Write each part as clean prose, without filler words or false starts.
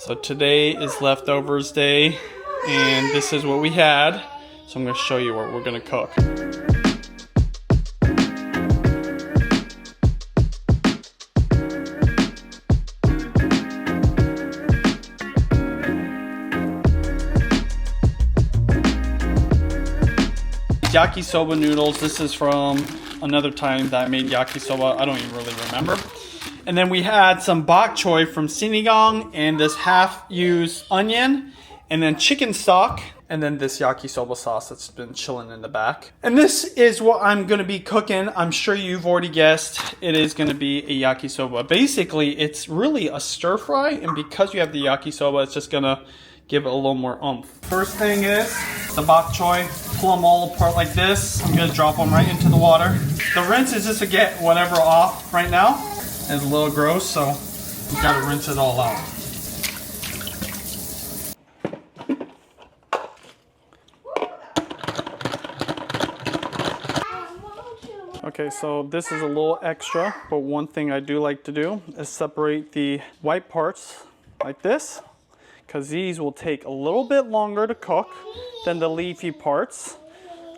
So today is leftovers day, and this is what we had. So I'm going to show you what we're going to cook. Yakisoba noodles. This is from another time that I made yakisoba. I don't even really remember. And then we had some bok choy from sinigang, and this half-used onion, and then chicken stock, and then this yakisoba sauce that's been chilling in the back. And this is what I'm going to be cooking. I'm sure you've already guessed. It is going to be a yakisoba. Basically, it's really a stir fry, and because you have the yakisoba, it's just going to give it a little more oomph. First thing is the bok choy. Pull them all apart like this. I'm going to drop them right into the water. The rinse is just to get whatever off right now. It's a little gross, so you got to rinse it all out. Okay, so this is a little extra, but one thing I do like to do is separate the white parts like this, because these will take a little bit longer to cook than the leafy parts.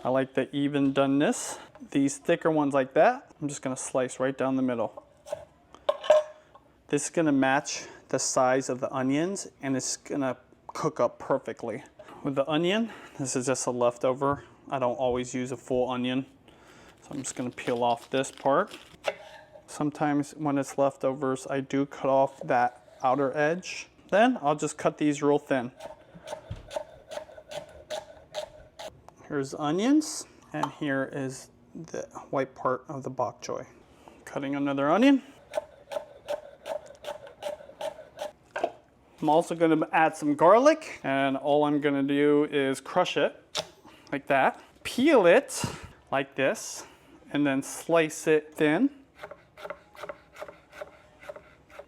I like the even doneness. These thicker ones like that, I'm just gonna slice right down the middle. This is gonna match the size of the onions, and it's gonna cook up perfectly. With the onion, this is just a leftover. I don't always use a full onion. So I'm just gonna peel off this part. Sometimes when it's leftovers, I do cut off that outer edge. Then I'll just cut these real thin. Here's the onions, and here is the white part of the bok choy. Cutting another onion. I'm also going to add some garlic, and all I'm going to do is crush it like that. Peel it like this, and then slice it thin.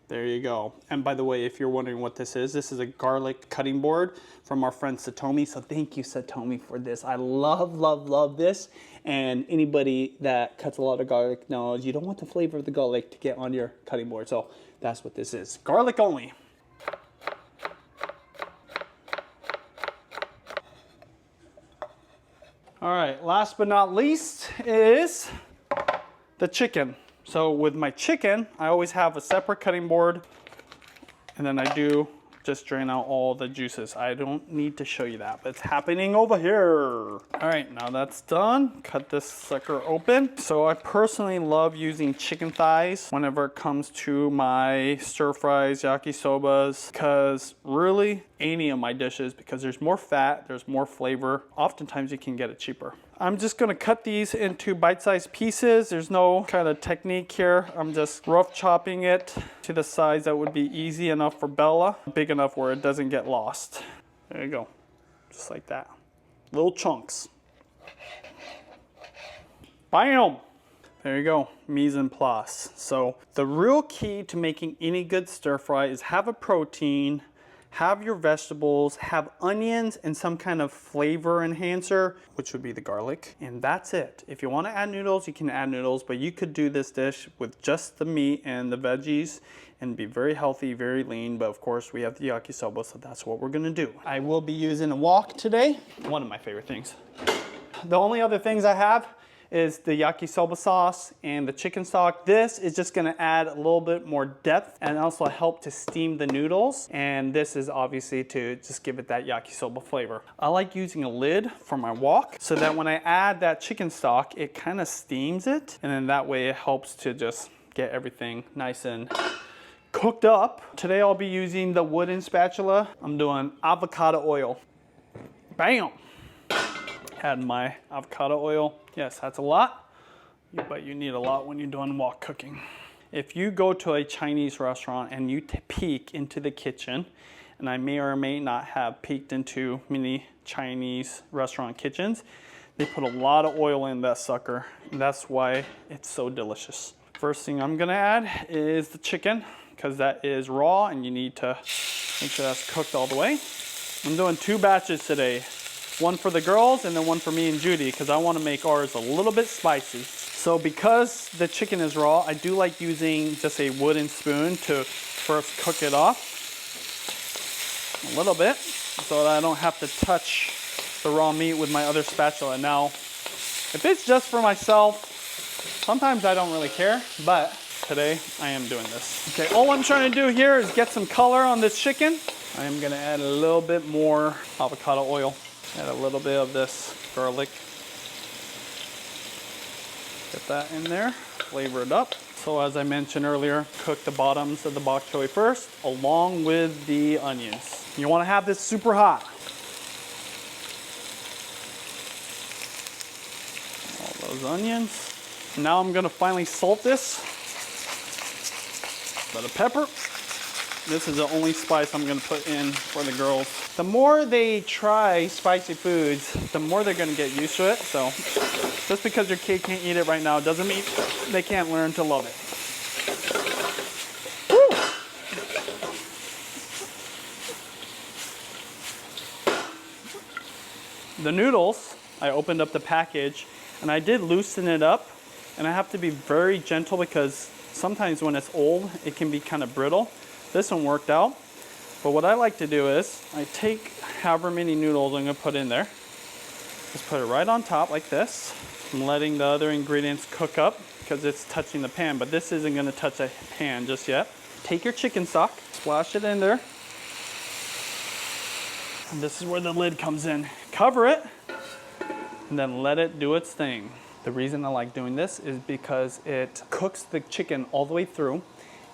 There you go. And by the way, if you're wondering what this is a garlic cutting board from our friend Satomi. So thank you, Satomi, for this. I love, love, love this. And anybody that cuts a lot of garlic knows you don't want the flavor of the garlic to get on your cutting board. So that's what this is. Garlic only. All right, last but not least is the chicken. So with my chicken, I always have a separate cutting board, and then I do just drain out all the juices. I don't need to show you that, but it's happening over here. All right, now that's done. Cut this sucker open. So I personally love using chicken thighs whenever it comes to my stir fries, yakisobas, because really any of my dishes, because there's more fat, there's more flavor. Oftentimes you can get it cheaper. I'm just gonna cut these into bite-sized pieces. There's no kind of technique here. I'm just rough chopping it to the size that would be easy enough for Bella, big enough where it doesn't get lost. There you go, just like that. Little chunks. Bam! There you go, mise en place. So the real key to making any good stir fry is have a protein, have your vegetables, have onions and some kind of flavor enhancer, which would be the garlic, and that's it. If you want to add noodles, you can add noodles, but you could do this dish with just the meat and the veggies and be very healthy, very lean, but of course we have the yakisoba, so that's what we're gonna do. I will be using a wok today, one of my favorite things. The only other things I have is the yakisoba sauce and the chicken stock. This is just gonna add a little bit more depth and also help to steam the noodles. And this is obviously to just give it that yakisoba flavor. I like using a lid for my wok so that when I add that chicken stock, it kind of steams it. And then that way it helps to just get everything nice and cooked up. Today I'll be using the wooden spatula. I'm doing avocado oil. Bam! Add my avocado oil. Yes, that's a lot, but you need a lot when you're doing wok cooking. If you go to a Chinese restaurant and you peek into the kitchen, and I may or may not have peeked into many Chinese restaurant kitchens, they put a lot of oil in that sucker, and that's why it's so delicious. First thing I'm gonna add is the chicken, because that is raw and you need to make sure that's cooked all the way. I'm doing 2 batches today. One for the girls and then one for me and Judy, because I want to make ours a little bit spicy. So because the chicken is raw, I do like using just a wooden spoon to first cook it off. a little bit so that I don't have to touch the raw meat with my other spatula. Now, if it's just for myself, sometimes I don't really care, but today I am doing this. Okay, all I'm trying to do here is get some color on this chicken. I am gonna add a little bit more avocado oil. Add a little bit of this garlic. Get that in there, flavor it up. So as I mentioned earlier, cook the bottoms of the bok choy first, along with the onions. You wanna have this super hot. All those onions. Now I'm gonna finally salt this. A bit of pepper. This is the only spice I'm gonna put in for the girls. The more they try spicy foods, the more they're gonna get used to it. So just because your kid can't eat it right now doesn't mean they can't learn to love it. Woo! The noodles, I opened up the package and I did loosen it up, and I have to be very gentle because sometimes when it's old, it can be kind of brittle. This one worked out, but what I like to do is I take however many noodles I'm gonna put in there, just put it right on top like this. I'm letting the other ingredients cook up because it's touching the pan, but this isn't gonna touch the pan just yet. Take your chicken stock, splash it in there, and this is where the lid comes in. Cover it, and then let it do its thing. The reason I like doing this is because it cooks the chicken all the way through,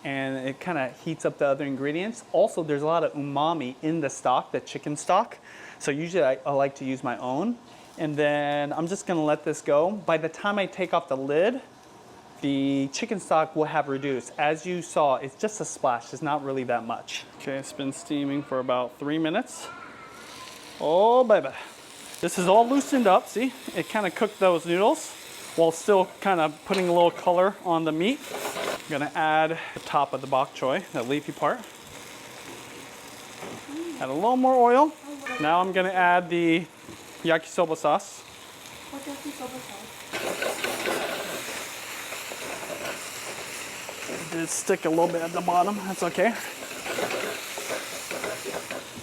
and it kind of heats up the other ingredients. Also, there's a lot of umami in the stock, the chicken stock. So usually I like to use my own. And then I'm just gonna let this go. By the time I take off the lid, the chicken stock will have reduced. As you saw, it's just a splash, it's not really that much. Okay, it's been steaming for about 3 minutes. Oh, baby. This is all loosened up, see? It kind of cooked those noodles while still kind of putting a little color on the meat. I'm gonna add the top of the bok choy, that leafy part. Add a little more oil. Now I'm gonna add the yakisoba sauce. What's yakisoba sauce? It did stick a little bit at the bottom, that's okay.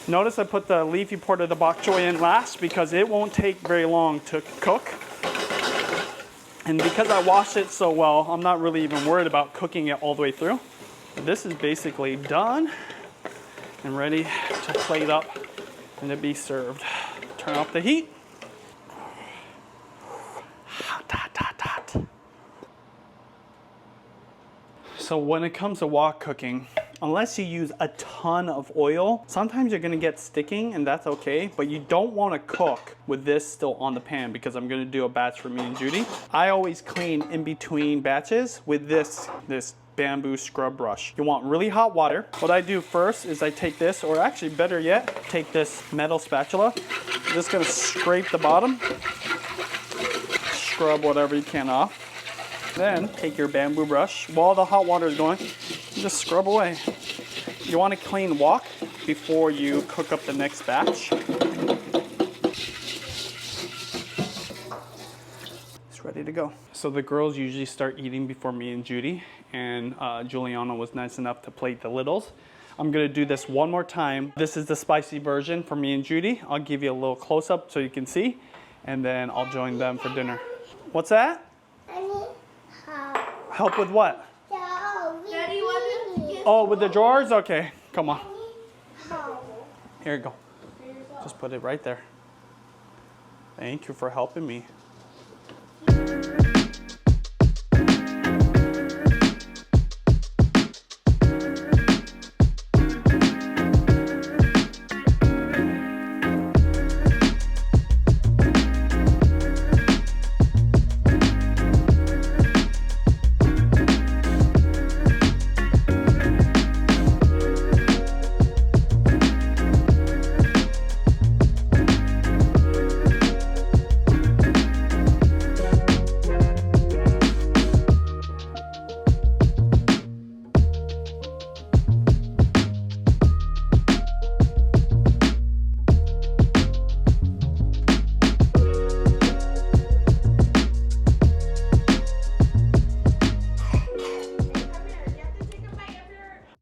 Notice I put the leafy part of the bok choy in last because it won't take very long to cook. And because I washed it so well, I'm not really even worried about cooking it all the way through. This is basically done and ready to plate up and to be served. Turn off the heat. Hot, hot, hot, hot. So when it comes to wok cooking, unless you use a ton of oil, sometimes you're gonna get sticking, and that's okay, but you don't wanna cook with this still on the pan because I'm gonna do a batch for me and Judy. I always clean in between batches with this bamboo scrub brush. You want really hot water. What I do first is I take this, or actually better yet, take this metal spatula. I'm just gonna scrape the bottom, scrub whatever you can off. Then take your bamboo brush. While the hot water is going, just scrub away. You want to clean wok before you cook up the next batch. It's ready to go. So the girls usually start eating before me and Judy, and Juliana was nice enough to plate the littles. I'm gonna do this one more time. This is the spicy version for me and Judy. I'll give you a little close-up so you can see, and then I'll join them for dinner. What's that? I need help. Help with what? Daddy, what? Oh, with the drawers? Okay, come on. Help. Here you go. Just put it right there. Thank you for helping me.